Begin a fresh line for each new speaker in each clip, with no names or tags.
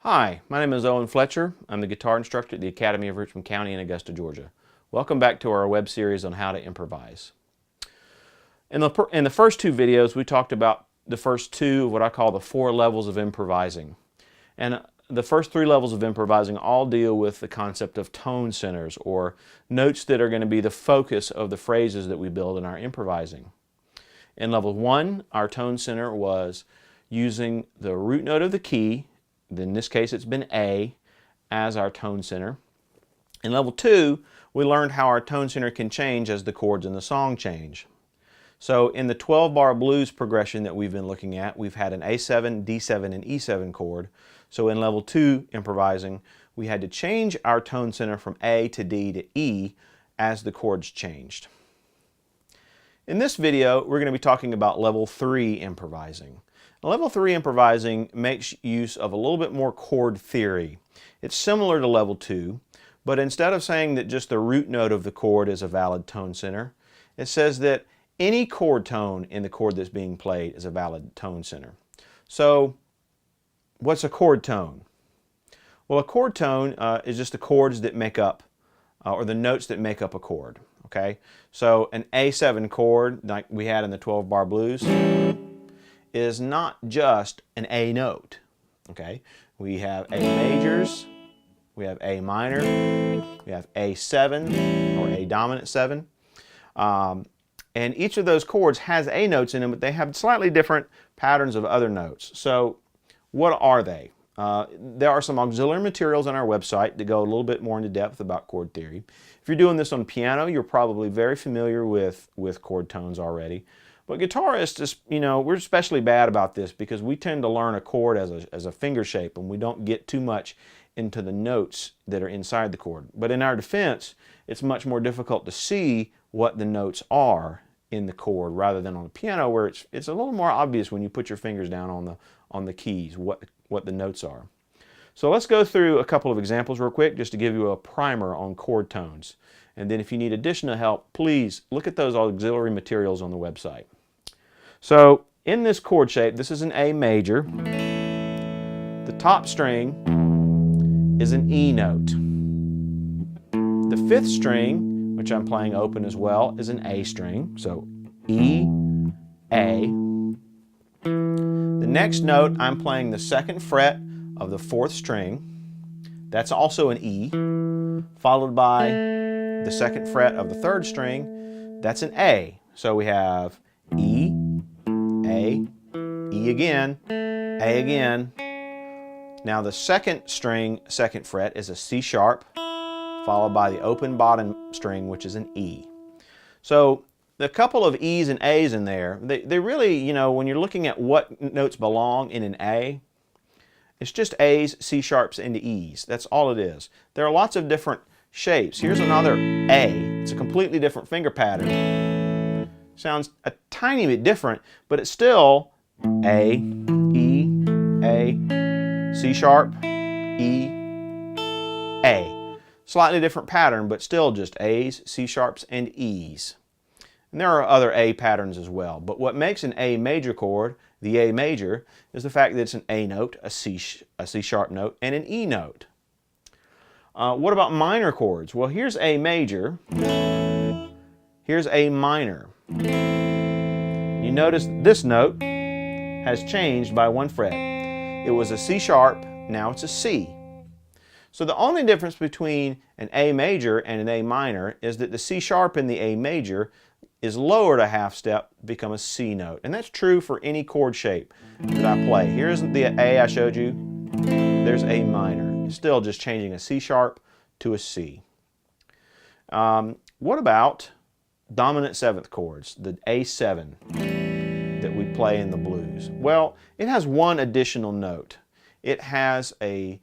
Hi, my name is Owen Fletcher. I'm the guitar instructor at the Academy of Richmond County in Augusta, Georgia. Welcome back to our web series on how to improvise. In the first two videos, we talked about the first two of what I call the 4 levels of improvising. And the first 3 levels of improvising all deal with the concept of tone centers, or notes that are going to be the focus of the phrases that we build in our improvising. In level 1, our tone center was using the root note of the key, in this case it's been A, as our tone center. In level 2, we learned how our tone center can change as the chords in the song change. So in the 12-bar blues progression that we've been looking at, we've had an A7, D7, and E7 chord. So in level 2 improvising, we had to change our tone center from A to D to E as the chords changed. In this video, we're going to be talking about level 3 improvising. Now, level 3 improvising makes use of a little bit more chord theory. It's similar to level 2, but instead of saying that just the root note of the chord is a valid tone center, it says that any chord tone in the chord that's being played is a valid tone center. So, what's a chord tone? Well, a chord tone is just the chords that make up, or the notes that make up a chord. Okay, so an A7 chord, like we had in the 12-bar blues, is not just an A note. Okay, we have A majors, we have A minor, we have A7 or A dominant 7. And each of those chords has A notes in them, but they have slightly different patterns of other notes. So what are they? There are some auxiliary materials on our website that go a little bit more into depth about chord theory. If you're doing this on piano, you're probably very familiar with chord tones already. But guitarists, we're especially bad about this because we tend to learn a chord as a finger shape, and we don't get too much into the notes that are inside the chord. But in our defense, it's much more difficult to see what the notes are in the chord rather than on the piano, where it's a little more obvious when you put your fingers down on the keys what the notes are. So let's go through a couple of examples real quick just to give you a primer on chord tones. And then if you need additional help, please look at those auxiliary materials on the website. So in this chord shape, this is an A major. The top string is an E note. The 5th string, which I'm playing open as well, is an A string. So E, A. The next note, I'm playing the 2nd fret of the 4th string. That's also an E, followed by the 2nd fret of the 3rd string. That's an A. So we have E, A, E again, A again. Now the 2nd string, 2nd fret, is a C sharp, followed by the open bottom string, which is an E. So the couple of E's and A's in there, they really, when you're looking at what notes belong in an A, it's just A's, C sharps, and E's. That's all it is. There are lots of different shapes. Here's another A. It's a completely different finger pattern. Sounds a tiny bit different, but it's still A, E, A, C sharp, E, A. Slightly different pattern, but still just A's, C sharps, and E's. And there are other A patterns as well. But what makes an A major chord, the A major, is the fact that it's an A note, a C sharp note, and an E note. What about minor chords? Well, here's A major. Here's A minor. You notice this note has changed by 1 fret. It was a C sharp, now it's a C. So the only difference between an A major and an A minor is that the C sharp in the A major is lowered a half step to become a C note. And that's true for any chord shape that I play. Here's the A I showed you. There's A minor. It's still just changing a C sharp to a C. What about dominant 7th chords, the A7 that we play in the blues? Well, it has one additional note. It has a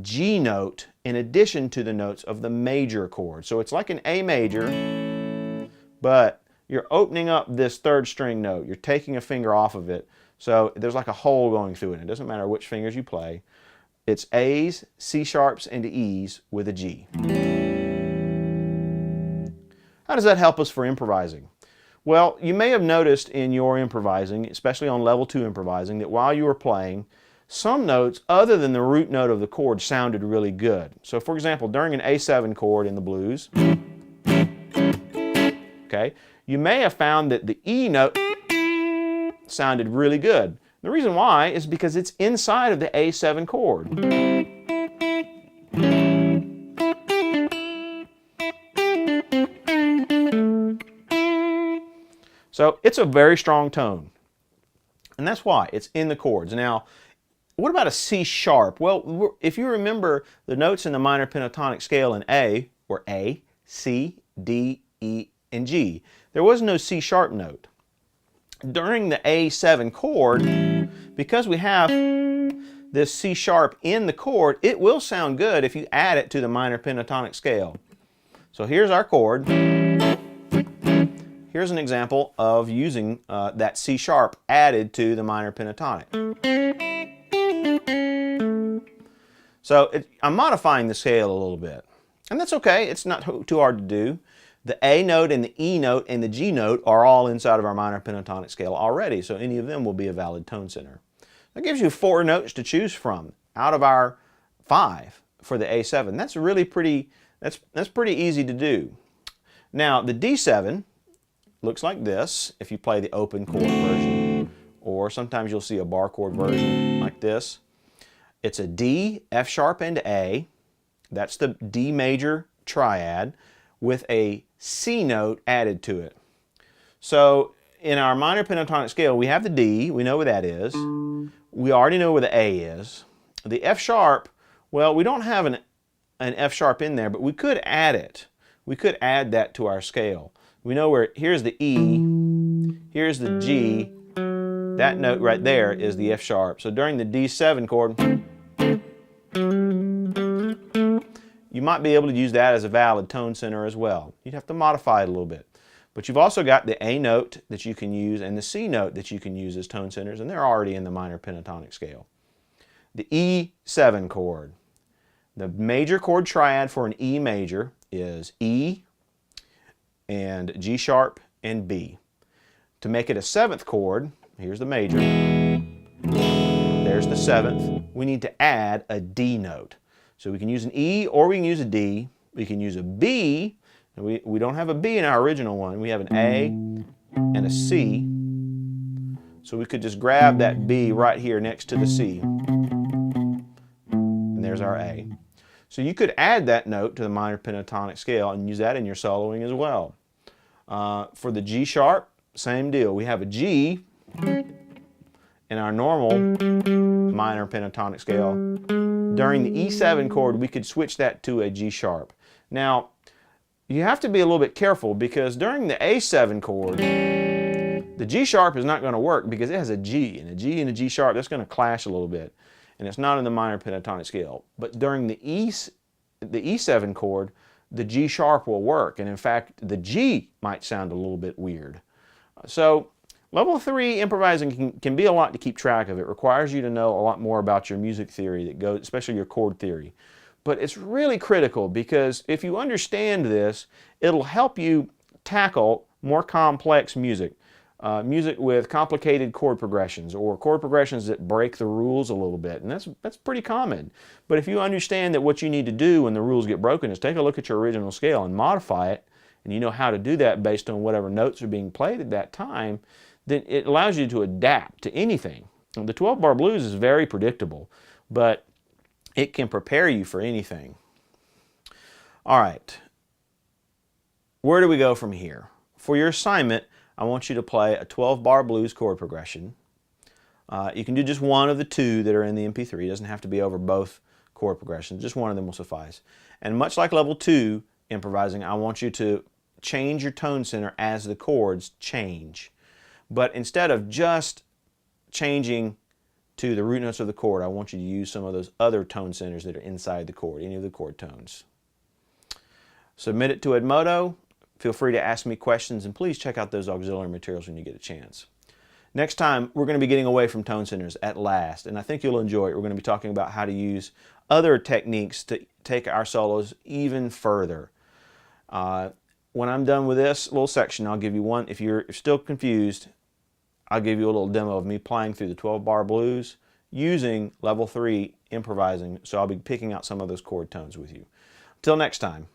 G note in addition to the notes of the major chord. So it's like an A major, but you're opening up this 3rd string note. You're taking a finger off of it. So there's like a hole going through it. It doesn't matter which fingers you play. It's A's, C sharps, and E's with a G. How does that help us for improvising? Well, you may have noticed in your improvising, especially on level 2 improvising, that while you were playing, some notes other than the root note of the chord sounded really good. So for example, during an A7 chord in the blues, okay, you may have found that the E note sounded really good. The reason why is because it's inside of the A7 chord. So it's a very strong tone. And that's why it's in the chords. Now, what about a C sharp? Well, if you remember, the notes in the minor pentatonic scale in A were A, C, D, E, and G. There was no C sharp note. During the A7 chord, because we have this C sharp in the chord, it will sound good if you add it to the minor pentatonic scale. So here's our chord. Here's an example of using that C sharp added to the minor pentatonic. So I'm modifying the scale a little bit. And that's okay, it's not too hard to do. The A note and the E note and the G note are all inside of our minor pentatonic scale already, so any of them will be a valid tone center. That gives you 4 notes to choose from out of our 5 for the A7. That's really pretty, that's pretty easy to do. Now the D7 looks like this if you play the open chord version, or sometimes you'll see a bar chord version like this. It's a D, F sharp, and A. That's the D major triad with a C note added to it. So in our minor pentatonic scale, we have the D, we know where that is. We already know where the A is. The F sharp, well, we don't have an F sharp in there, but we could add it. We could add that to our scale. We know where, here's the E, here's the G, that note right there is the F sharp. So during the D7 chord, you might be able to use that as a valid tone center as well. You'd have to modify it a little bit. But you've also got the A note that you can use and the C note that you can use as tone centers, and they're already in the minor pentatonic scale. The E7 chord. The major chord triad for an E major is E and G sharp and B. To make it a 7th chord, here's the major, there's the 7th, we need to add a D note. So we can use an E or we can use a D, we can use a B, and we don't have a B in our original one, we have an A and a C, so we could just grab that B right here next to the C, and there's our A. So you could add that note to the minor pentatonic scale and use that in your soloing as well. For the G sharp, same deal. We have a G in our normal minor pentatonic scale. During the E7 chord, we could switch that to a G sharp. Now, you have to be a little bit careful because during the A7 chord, the G sharp is not going to work because it has a G, and a G sharp, that's going to clash a little bit. And it's not in the minor pentatonic scale. But during the E7 chord, the G sharp will work, and in fact the G might sound a little bit weird. So level 3 improvising can be a lot to keep track of. It requires you to know a lot more about your music theory that goes, especially your chord theory. But it's really critical because if you understand this, it'll help you tackle more complex music. Music with complicated chord progressions or chord progressions that break the rules a little bit, and that's pretty common. But if you understand that what you need to do when the rules get broken is take a look at your original scale and modify it, and you know how to do that based on whatever notes are being played at that time, then it allows you to adapt to anything. And the 12-bar blues is very predictable, but it can prepare you for anything. All right, where do we go from here? For your assignment, I want you to play a 12-bar blues chord progression. You can do just one of the 2 that are in the MP3. It doesn't have to be over both chord progressions. Just one of them will suffice. And much like level 2 improvising, I want you to change your tone center as the chords change. But instead of just changing to the root notes of the chord, I want you to use some of those other tone centers that are inside the chord, any of the chord tones. Submit it to Edmodo. Feel free to ask me questions, and please check out those auxiliary materials when you get a chance. Next time, we're going to be getting away from tone centers at last, and I think you'll enjoy it. We're going to be talking about how to use other techniques to take our solos even further. When I'm done with this little section, I'll give you one. If you're still confused, I'll give you a little demo of me playing through the 12-bar blues, using level 3 improvising, so I'll be picking out some of those chord tones with you. Until next time.